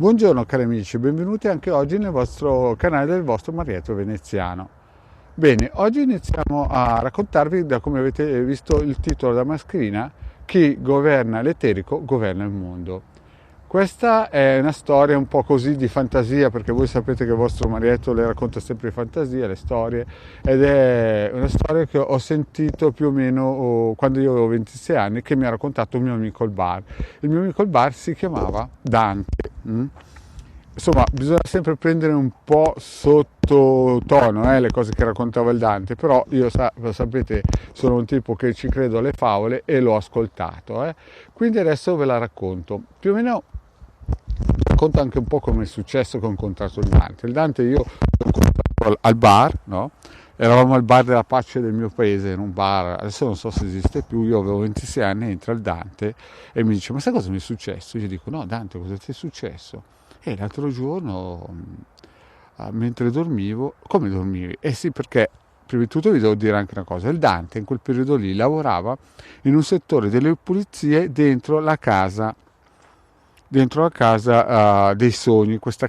Buongiorno cari amici, benvenuti anche oggi nel vostro canale del vostro Marietto Veneziano. Bene, oggi iniziamo a raccontarvi, da come avete visto il titolo da mascherina, chi governa l'eterico governa il mondo. Questa è una storia un po' così di fantasia, perché voi sapete che il vostro Marietto le racconta sempre di fantasia, le storie, ed è una storia che ho sentito più o meno quando io avevo 26 anni, che mi ha raccontato un mio amico al bar. Il mio amico al bar si chiamava Dante. Insomma, bisogna sempre prendere un po' sottotono le cose che raccontava il Dante, però io lo sapete, sono un tipo che ci credo alle favole e l'ho ascoltato. Quindi adesso ve la racconto. Più o meno racconto anche un po' come è successo che ho incontrato il Dante. Il Dante io l'ho incontrato al bar, no? Eravamo al bar della pace del mio paese, in un bar, adesso non so se esiste più, io avevo 26 anni, entra il Dante e mi dice: ma sai cosa mi è successo? Io dico: no Dante, cosa ti è successo? E l'altro giorno, mentre dormivo, come dormivi? Eh sì, perché prima di tutto vi devo dire anche una cosa: il Dante in quel periodo lì lavorava in un settore delle pulizie dentro la casa dei sogni, questa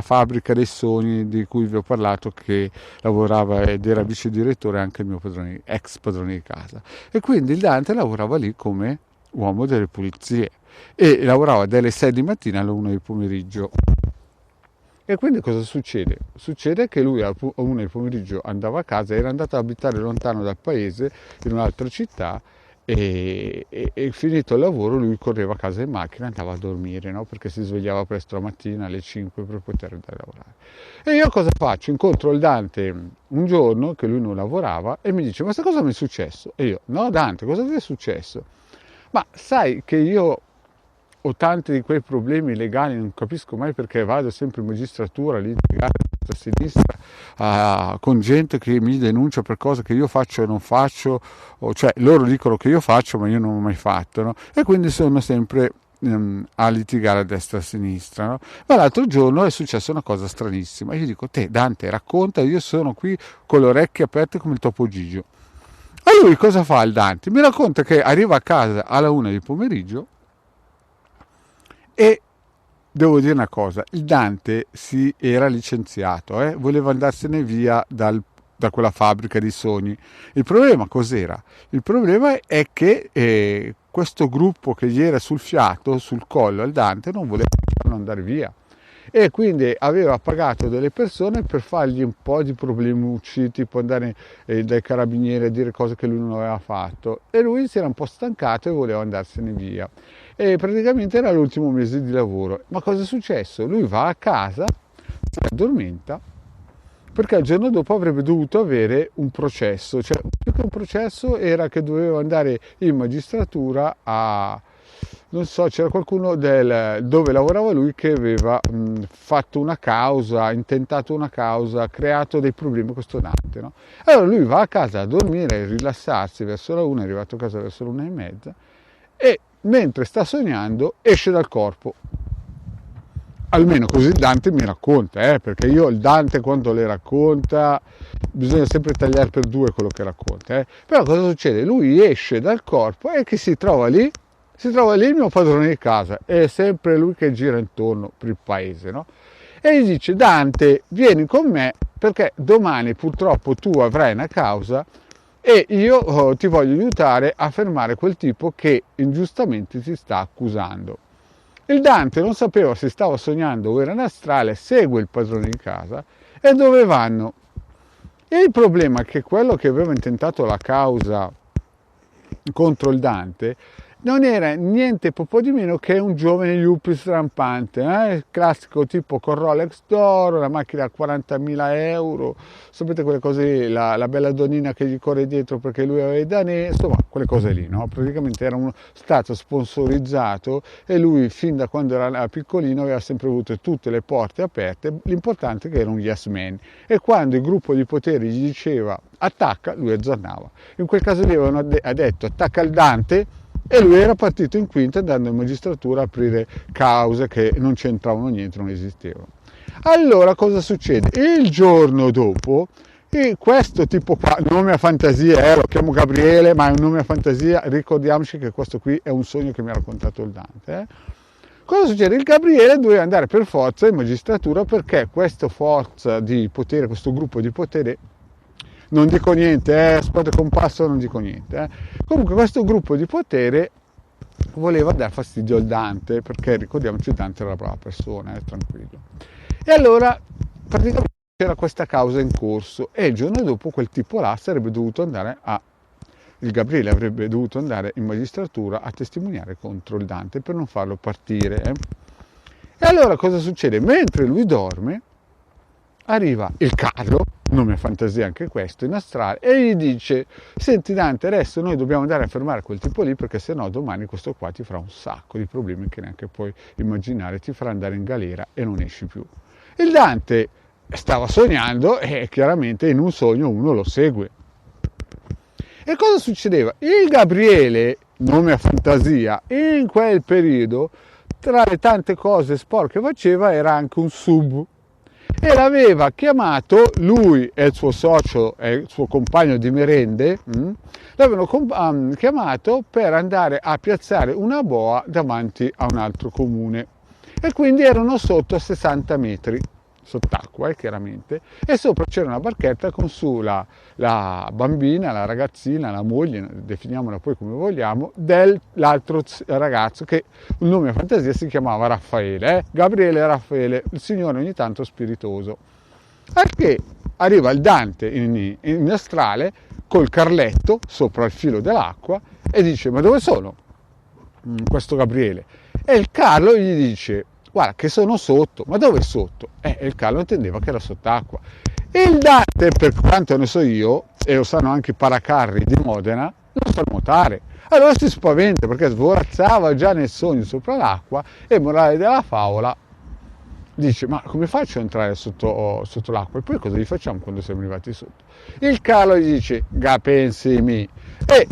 fabbrica dei sogni di cui vi ho parlato, che lavorava ed era vice direttore anche il mio padrone, ex padrone di casa. E quindi il Dante lavorava lì come uomo delle pulizie e lavorava dalle 6 di mattina alla 1 di pomeriggio. E quindi cosa succede? Succede che lui a 1 di pomeriggio andava a casa, era andato ad abitare lontano dal paese, in un'altra città, e finito il lavoro lui correva a casa in macchina e andava a dormire, no? Perché si svegliava presto la mattina alle 5 per poter andare a lavorare. E io cosa faccio? Incontro il Dante un giorno che lui non lavorava e mi dice: ma sai cosa mi è successo? E io: no Dante, cosa ti è successo? Ma sai che io ho tanti di quei problemi legali, non capisco mai perché vado sempre in magistratura lì, a sinistra, con gente che mi denuncia per cose che io faccio e non faccio, cioè loro dicono che io faccio ma io non ho mai fatto, no? E quindi sono sempre a litigare a destra e a sinistra, no? Ma l'altro giorno è successa una cosa stranissima. Io dico: te Dante, racconta, io sono qui con le orecchie aperte come il Topo Gigio. A lui cosa fa il Dante? Mi racconta che arriva a casa alla 1 di pomeriggio e devo dire una cosa: il Dante si era licenziato, voleva andarsene via da quella fabbrica di sogni. Il problema cos'era? Il problema è che questo gruppo che gli era sul fiato, sul collo al Dante, non voleva farlo andare via. E quindi aveva pagato delle persone per fargli un po' di problemucci, tipo andare dai carabinieri a dire cose che lui non aveva fatto, e lui si era un po' stancato e voleva andarsene via. E praticamente era l'ultimo mese di lavoro. Ma cosa è successo? Lui va a casa, si addormenta, perché il giorno dopo avrebbe dovuto avere un processo, cioè più che un processo era che doveva andare in magistratura a, non so, c'era qualcuno dove lavorava lui che aveva fatto una causa, intentato una causa, creato dei problemi a questo Dante, no? Allora lui va a casa a dormire, a rilassarsi verso la 1, è arrivato a casa verso l'1 e mezza, e mentre sta sognando esce dal corpo. Almeno così Dante mi racconta, perché io il Dante quando le racconta bisogna sempre tagliare per due quello che racconta. Però cosa succede? Lui esce dal corpo e che si trova lì? Si trova lì il mio padrone di casa, è sempre lui che gira intorno per il paese, no? E gli dice: Dante, vieni con me perché domani purtroppo tu avrai una causa e io ti voglio aiutare a fermare quel tipo che ingiustamente ti sta accusando. Il Dante non sapeva se stava sognando o era in astrale, segue il padrone di casa e dove vanno? E il problema è che quello che aveva intentato la causa contro il Dante non era niente po' di meno che un giovane yuppie strampante, il classico tipo con Rolex d'oro, la macchina a 40.000 euro, sapete quelle cose lì, la bella donnina che gli corre dietro perché lui aveva i danesi, insomma quelle cose lì, no? Praticamente era stato sponsorizzato e lui fin da quando era piccolino aveva sempre avuto tutte le porte aperte, l'importante è che era un yes man, e quando il gruppo di potere gli diceva attacca, lui azzannava. In quel caso lì ha detto attacca il Dante, e lui era partito in quinta andando in magistratura a aprire cause che non c'entravano niente, non esistevano. Allora cosa succede? Il giorno dopo, questo tipo qua, nome a fantasia, lo chiamo Gabriele, ma è un nome a fantasia, ricordiamoci che questo qui è un sogno che mi ha raccontato il Dante. Cosa succede? Il Gabriele doveva andare per forza in magistratura perché questa forza di potere, questo gruppo di potere, non dico niente, spot compasso non dico niente. Comunque questo gruppo di potere voleva dare fastidio al Dante, perché ricordiamoci Dante era una brava persona, tranquillo. E allora praticamente c'era questa causa in corso e il giorno dopo quel tipo là sarebbe dovuto andare il Gabriele avrebbe dovuto andare in magistratura a testimoniare contro il Dante per non farlo partire. E allora cosa succede? Mentre lui dorme, arriva il Carlo, nome a fantasia anche questo, in astrale, e gli dice: senti Dante, adesso noi dobbiamo andare a fermare quel tipo lì perché sennò domani questo qua ti farà un sacco di problemi che neanche puoi immaginare, ti farà andare in galera e non esci più. Il Dante stava sognando e chiaramente in un sogno uno lo segue. E cosa succedeva? Il Gabriele, nome a fantasia, in quel periodo, tra le tante cose sporche che faceva, era anche un sub. E l'aveva chiamato, lui e il suo socio e il suo compagno di merende, l'avevano chiamato per andare a piazzare una boa davanti a un altro comune. E quindi erano sotto 60 metri. Sott'acqua, chiaramente, e sopra c'era una barchetta con su la bambina, la ragazzina, la moglie, definiamola poi come vogliamo, dell'altro ragazzo che il nome a fantasia si chiamava Raffaele, Gabriele Raffaele, il signore ogni tanto spiritoso. Perché arriva il Dante in astrale col carletto sopra il filo dell'acqua e dice: ma dove sono questo Gabriele? E il Carlo gli dice: guarda che sono sotto. Ma dove sotto? E il Carlo intendeva che era sott'acqua. E il Dante, per quanto ne so io, e lo sanno anche i paracarri di Modena, non sa nuotare. Allora si spaventa perché svolazzava già nel sogno sopra l'acqua e, morale della favola, dice: ma come faccio ad entrare sotto l'acqua? E poi cosa gli facciamo quando siamo arrivati sotto? Il Carlo gli dice: pensimi, e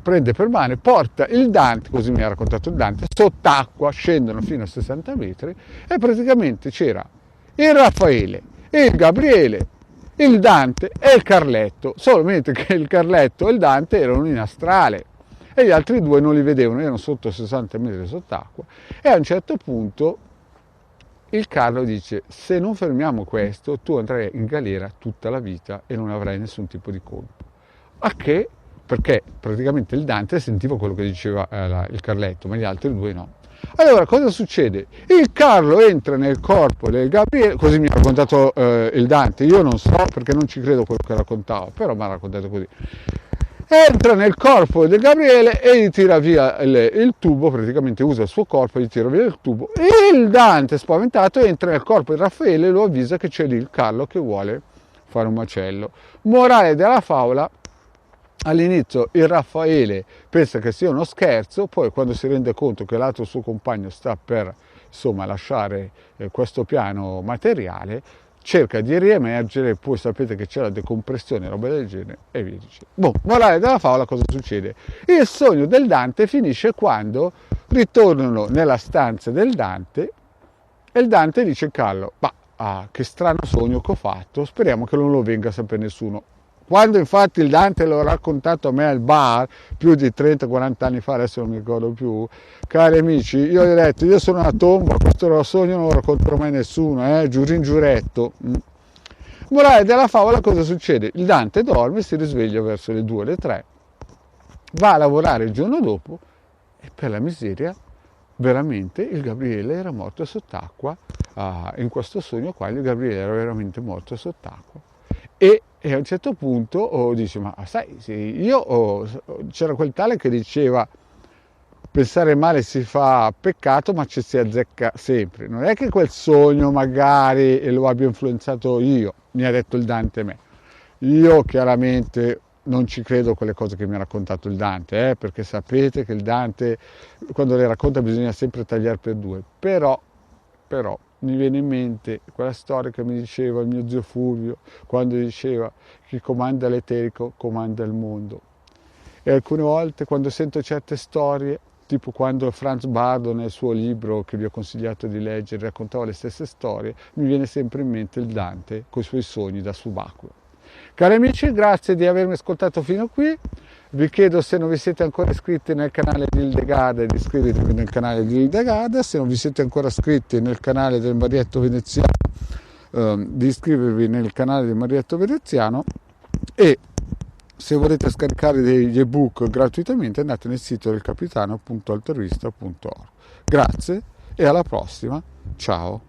prende per mano e porta il Dante, così mi ha raccontato il Dante, sott'acqua, scendono fino a 60 metri e praticamente c'era il Raffaele, il Gabriele, il Dante e il Carletto, solamente che il Carletto e il Dante erano in astrale e gli altri due non li vedevano, erano sotto 60 metri sott'acqua. E a un certo punto il Carlo dice: se non fermiamo questo tu andrai in galera tutta la vita e non avrai nessun tipo di colpo. A che? Perché praticamente il Dante sentiva quello che diceva il Carletto, ma gli altri due no. Allora cosa succede? Il Carlo entra nel corpo del Gabriele, così mi ha raccontato il Dante, io non so perché non ci credo quello che raccontava, però mi ha raccontato così. Entra nel corpo del Gabriele e gli tira via il tubo, praticamente usa il suo corpo e gli tira via il tubo. E il Dante, spaventato, entra nel corpo di Raffaele e lo avvisa che c'è lì il Carlo che vuole fare un macello. Morale della favola: all'inizio il Raffaele pensa che sia uno scherzo, poi quando si rende conto che l'altro suo compagno sta per lasciare questo piano materiale, cerca di riemergere, poi sapete che c'è la decompressione, roba del genere, e via dicendo. Morale della favola, cosa succede? Il sogno del Dante finisce quando ritornano nella stanza del Dante e il Dante dice a Carlo: che strano sogno che ho fatto, speriamo che non lo venga a sapere nessuno. Quando infatti il Dante l'ho raccontato a me al bar, più di 30-40 anni fa, adesso non mi ricordo più, cari amici, io gli ho detto: io sono una tomba, questo sogno non lo racconterò mai nessuno, giurin giuretto. Morale della favola, cosa succede? Il Dante dorme, si risveglia verso le 2 o le 3, va a lavorare il giorno dopo e per la miseria veramente il Gabriele era morto sott'acqua. In questo sogno qua il Gabriele era veramente morto sott'acqua. E a un certo punto dice: ma sai, c'era quel tale che diceva: pensare male si fa peccato ma ci si azzecca sempre. Non è che quel sogno magari lo abbia influenzato io, mi ha detto il Dante a me. Io chiaramente non ci credo a quelle cose che mi ha raccontato il Dante, perché sapete che il Dante quando le racconta bisogna sempre tagliare per due. Però mi viene in mente quella storia che mi diceva il mio zio Fulvio, quando diceva: chi comanda l'eterico comanda il mondo. E alcune volte quando sento certe storie, tipo quando Franz Bardo nel suo libro che vi ho consigliato di leggere raccontava le stesse storie, mi viene sempre in mente il Dante con i suoi sogni da subacqueo. Cari amici, grazie di avermi ascoltato fino a qui. Vi chiedo, se non vi siete ancora iscritti nel canale di Hildegarda, di iscrivervi nel canale di Hildegarda, se non vi siete ancora iscritti nel canale del Marietto Veneziano, di iscrivervi nel canale del Marietto Veneziano, e se volete scaricare degli ebook gratuitamente andate nel sito del capitano.altervista.org. Grazie e alla prossima, ciao!